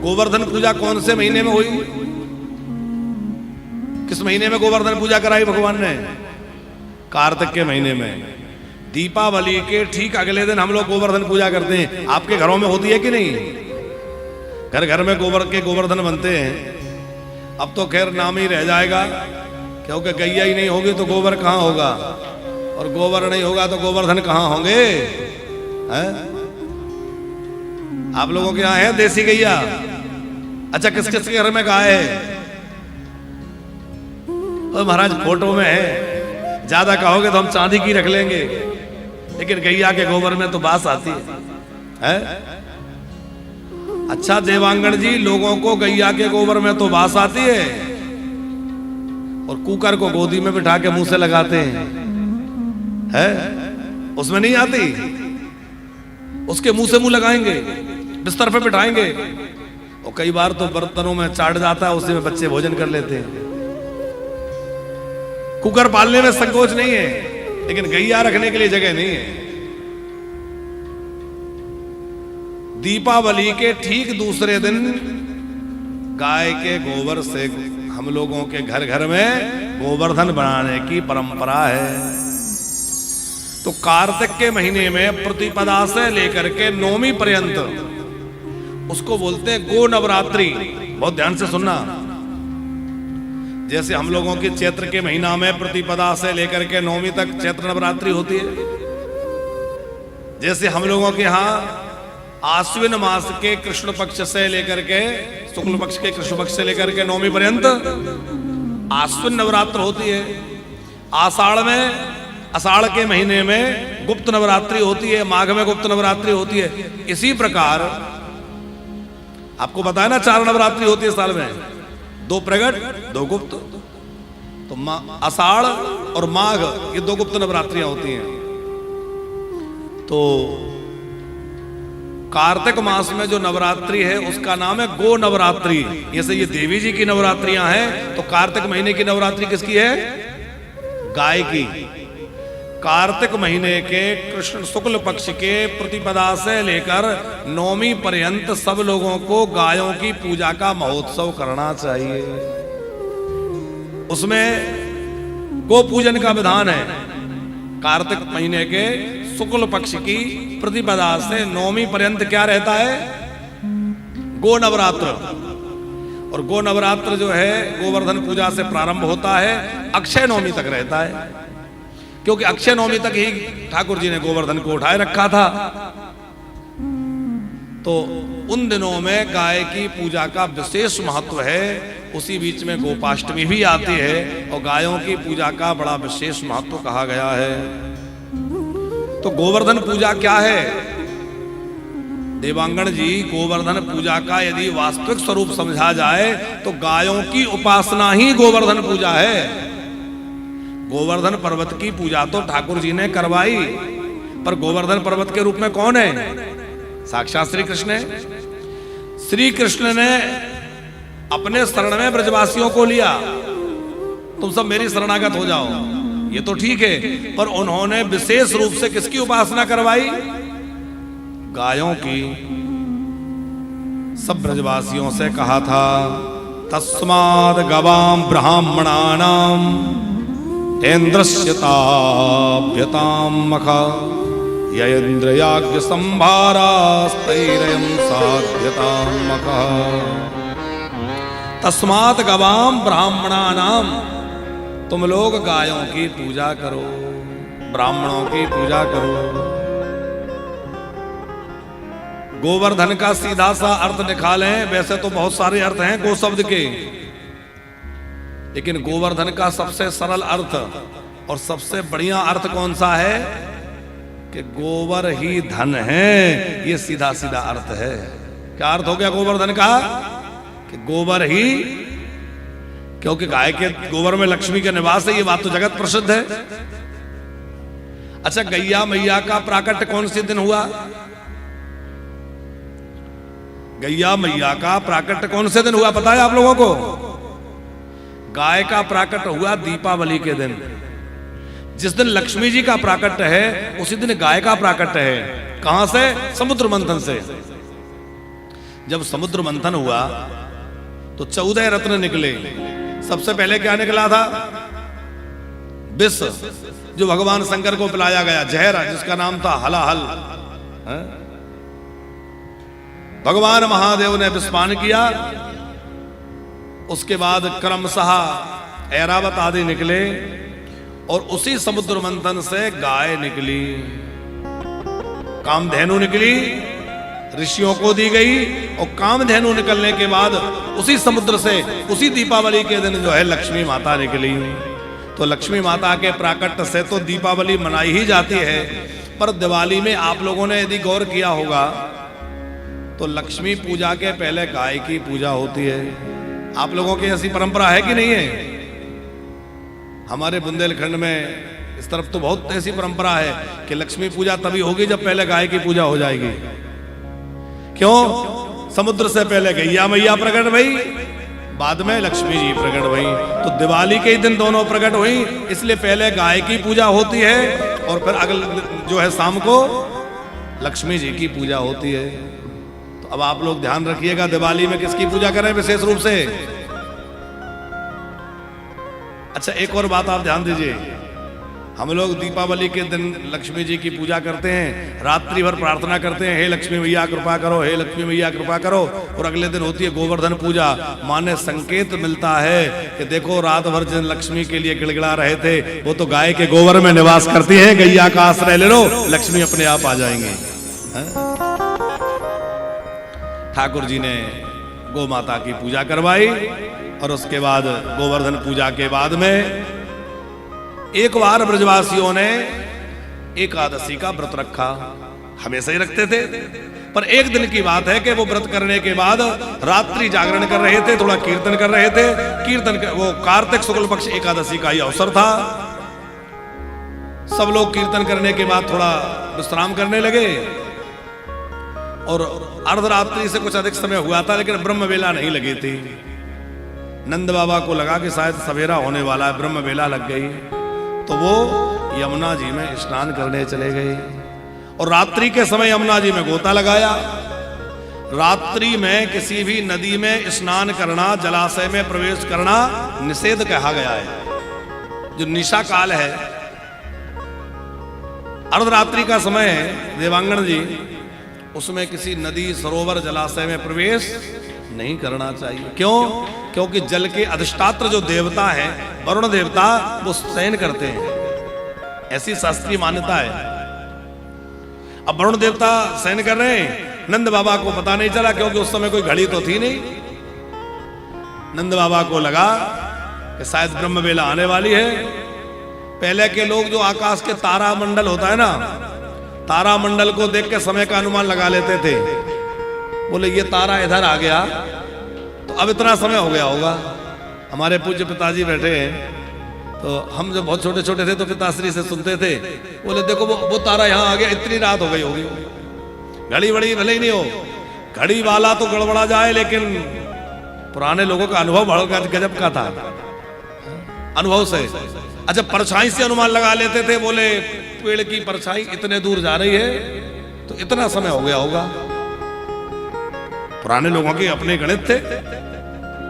गोवर्धन पूजा कौन से महीने में हुई? किस महीने में गोवर्धन पूजा कराई भगवान ने? कार्तिक के महीने में। दीपावली के ठीक अगले दिन हम लोग गोवर्धन पूजा करते हैं। आपके घरों में होती है कि नहीं? घर घर में गोवर्धन बनते हैं। अब तो खैर नाम ही रह जाएगा, क्योंकि गैया ही नहीं होगी तो गोबर कहां होगा, और गोबर नहीं होगा तो गोवर्धन कहां होंगे? हैं? आप लोगों के यहाँ है देसी गैया? अच्छा, किस किस के घर में गाय है? और महाराज फोटो में है, ज्यादा कहोगे तो हम चांदी की रख लेंगे, लेकिन गैया के गोबर में तो बास आती है? अच्छा देवांगन जी, लोगों को गैया के गोबर में तो बास आती है, और कुकर को गोदी में बिठा के मुंह से लगाते हैं, उसमें नहीं आती। उसके मुंह से मुंह लगाएंगे, बिस्तर पे बिठाएंगे, और कई बार तो बर्तनों में चाट जाता है, उसी में बच्चे भोजन कर लेते हैं। कुकर पालने में संकोच नहीं है, लेकिन गैया रखने के लिए जगह नहीं है। दीपावली के ठीक दूसरे दिन गाय के गोबर से हम लोगों के घर घर में गोवर्धन बनाने की परंपरा है। तो कार्तिक के महीने में प्रतिपदा से लेकर के नौमी पर्यंत उसको बोलते हैं गो नवरात्रि। बहुत ध्यान से सुनना। जैसे हम लोगों की चैत्र के महीना में प्रतिपदा से लेकर के नौमी तक चैत्र नवरात्रि होती है, जैसे हम लोगों के यहाँ आश्विन मास के कृष्ण पक्ष से लेकर के शुक्ल पक्ष के कृष्ण पक्ष से लेकर के नौमी पर्यंत आश्विन नवरात्र होती है। आषाढ़ के महीने में गुप्त नवरात्रि होती है, माघ में गुप्त नवरात्रि होती है। इसी प्रकार आपको बताया ना, 4 नवरात्रि होती है साल में, 2 प्रगट 2 गुप्त। तो आषाढ़ और माघ ये 2 गुप्त नवरात्रियां होती हैं। तो कार्तिक मास में जो नवरात्रि है उसका नाम है गो नवरात्रि। जैसे ये देवी जी की नवरात्रियां हैं, तो कार्तिक महीने की नवरात्रि किसकी है? गाय की। कार्तिक महीने के कृष्ण शुक्ल पक्ष के प्रतिपदा से लेकर नौमी पर्यंत सब लोगों को गायों की पूजा का महोत्सव करना चाहिए। उसमें गो पूजन का विधान है। कार्तिक महीने के शुक्ल पक्ष की प्रतिपदा से नौमी पर्यंत क्या रहता है? गो नवरात्र। और गो नवरात्र जो है गोवर्धन पूजा से प्रारंभ होता है, अक्षय नवमी तक रहता है, क्योंकि अक्षय नवमी तक ही ठाकुर जी ने गोवर्धन को उठाए रखा था। तो उन दिनों में गाय की पूजा का विशेष महत्व है। उसी बीच में गोपाष्टमी भी आती है, और गायों की पूजा का बड़ा विशेष महत्व कहा गया है। तो गोवर्धन पूजा क्या है देवांगन जी? गोवर्धन पूजा का यदि वास्तविक स्वरूप समझा जाए तो गायों की उपासना ही गोवर्धन पूजा है। गोवर्धन पर्वत की पूजा तो ठाकुर जी ने करवाई, पर गोवर्धन पर्वत के रूप में कौन है? साक्षात श्री कृष्ण है। श्री कृष्ण ने अपने शरण में ब्रजवासियों को लिया, तुम सब मेरी शरणागत हो जाओ, ये तो ठीक है, पर उन्होंने विशेष रूप से किसकी उपासना करवाई? गायों की। सब ब्रजवासियों से कहा था, तस्माद् गवाम ब्राह्मणानाम इंद्रस्यताभ्यताम मखा यन्द्रयाज्ञ संभारास्तैरयं साध्यताम मखा। तस्मात् गवाम ब्राह्मणानाम, तुम लोग गायों की पूजा करो, ब्राह्मणों की पूजा करो। गोवर्धन का सीधा सा अर्थ निकालें, वैसे तो बहुत सारे अर्थ हैं गो शब्द के, लेकिन गोवर्धन का सबसे सरल अर्थ और सबसे बढ़िया अर्थ कौन सा है? कि गोबर ही धन है। ये सीधा सीधा अर्थ है। क्या अर्थ हो गया गोवर्धन का? कि गोबर ही, क्योंकि गाय के गोबर में लक्ष्मी का निवास है, ये बात तो जगत प्रसिद्ध है। अच्छा, गैया मैया का प्राकट्य कौन से दिन हुआ? गैया मैया का प्राकट्य कौन से दिन हुआ पता है आप लोगों को? गाय का प्राकट्य हुआ दीपावली के दिन। जिस दिन लक्ष्मी जी का प्राकट्य है उसी दिन गाय का प्राकट्य है। कहां से? समुद्र मंथन से। जब समुद्र मंथन हुआ तो 14 रत्न निकले। सबसे पहले क्या निकला था? विष, जो भगवान शंकर को पिलाया गया, जहर जिसका नाम था हलाहल। भगवान महादेव ने विषपान किया। उसके बाद क्रमशः ऐरावत आदि निकले और उसी समुद्र मंथन से गाय निकली, कामधेनु निकली, ऋषियों को दी गई। और कामधेनु निकलने के बाद उसी समुद्र से उसी दीपावली के दिन जो है लक्ष्मी माता निकली। तो लक्ष्मी माता के प्राकट्य से तो दीपावली मनाई ही जाती है। पर दिवाली में आप लोगों ने यदि गौर किया होगा तो लक्ष्मी पूजा के पहले गाय की पूजा होती है। आप लोगों की ऐसी परंपरा है कि नहीं है? हमारे बुंदेलखंड में इस तरफ तो बहुत ऐसी परंपरा है कि लक्ष्मी पूजा तभी होगी जब पहले गाय की पूजा हो जाएगी। क्यों? समुद्र से पहले गैया मैया प्रकट भई, बाद में लक्ष्मी जी प्रकट भई। तो दिवाली के ही दिन दोनों प्रकट हुई, इसलिए पहले गाय की पूजा होती है और फिर अगले जो है शाम को लक्ष्मी जी की पूजा होती है। तो अब आप लोग ध्यान रखिएगा, दिवाली में किसकी पूजा करें विशेष रूप से? अच्छा, एक और बात आप ध्यान दीजिए, हम लोग दीपावली के दिन लक्ष्मी जी की पूजा करते हैं, रात्रि भर प्रार्थना करते हैं, हे लक्ष्मी मैया कृपा करो, हे लक्ष्मी मैया कृपा करो। और अगले दिन होती है गोवर्धन पूजा। माने संकेत मिलता है कि देखो रात भर जिन लक्ष्मी के लिए गिड़गिड़ा रहे थे वो तो गाय के गोबर में निवास करती है, गैया का आश्रय ले लो, लक्ष्मी अपने आप आ जाएंगे। ठाकुर जी ने गौ माता की पूजा करवाई और उसके बाद गोवर्धन पूजा के बाद में एक बार ब्रजवासियों ने एकादशी का व्रत रखा। हमेशा ही रखते थे, पर एक दिन की बात है कि वो व्रत करने के बाद रात्रि जागरण कर रहे थे, थोड़ा कीर्तन कर रहे थे। वो कार्तिक शुक्ल पक्ष एकादशी का ही अवसर था। सब लोग कीर्तन करने के बाद थोड़ा विश्राम करने लगे और अर्धरात्रि से कुछ अधिक समय हुआ था, लेकिन ब्रह्म वेला नहीं लगी थी। नंद बाबा को लगा कि शायद सवेरा होने वाला है, ब्रह्म वेला लग गई, तो वो यमुना जी में स्नान करने चले गए और रात्रि के समय यमुना जी में गोता लगाया। रात्रि में किसी भी नदी में स्नान करना, जलाशय में प्रवेश करना निषेध कहा गया है। जो निशा काल है, अर्धरात्रि का समय है देवांगन जी, उसमें किसी नदी, सरोवर, जलाशय में प्रवेश नहीं करना चाहिए। क्यों? क्योंकि जल के अधिष्ठात्र जो देवता है, वरुण देवता, वो शयन करते हैं, ऐसी शास्त्रीय मान्यता है। अब वरुण देवता शयन कर रहे हैं, नंद बाबा को पता नहीं चला क्योंकि उस समय कोई घड़ी तो थी नहीं। नंद बाबा को लगा कि शायद ब्रह्म वेला आने वाली है। पहले के लोग जो आकाश के तारा मंडल होता है ना, तारा मंडल को देख के समय का अनुमान लगा लेते थे। बोले ये तारा इधर आ गया तो अब इतना समय हो गया होगा। हमारे पूज्य पिताजी बैठे हैं, तो हम जब बहुत छोटे छोटे थे तो पिताश्री से सुनते थे, बोले देखो वो तारा यहाँ आ गया, इतनी रात हो गई होगी। घड़ी बड़ी भले ही नहीं हो, घड़ी वाला तो गड़बड़ा जाए, लेकिन पुराने लोगों का अनुभव बड़ा गजब का था, अनुभव से। अच्छा, परछाई से अनुमान लगा लेते थे, बोले पेड़ की परछाई इतने दूर जा रही है तो इतना समय हो गया होगा। पुराने लोगों के अपने गणित थे।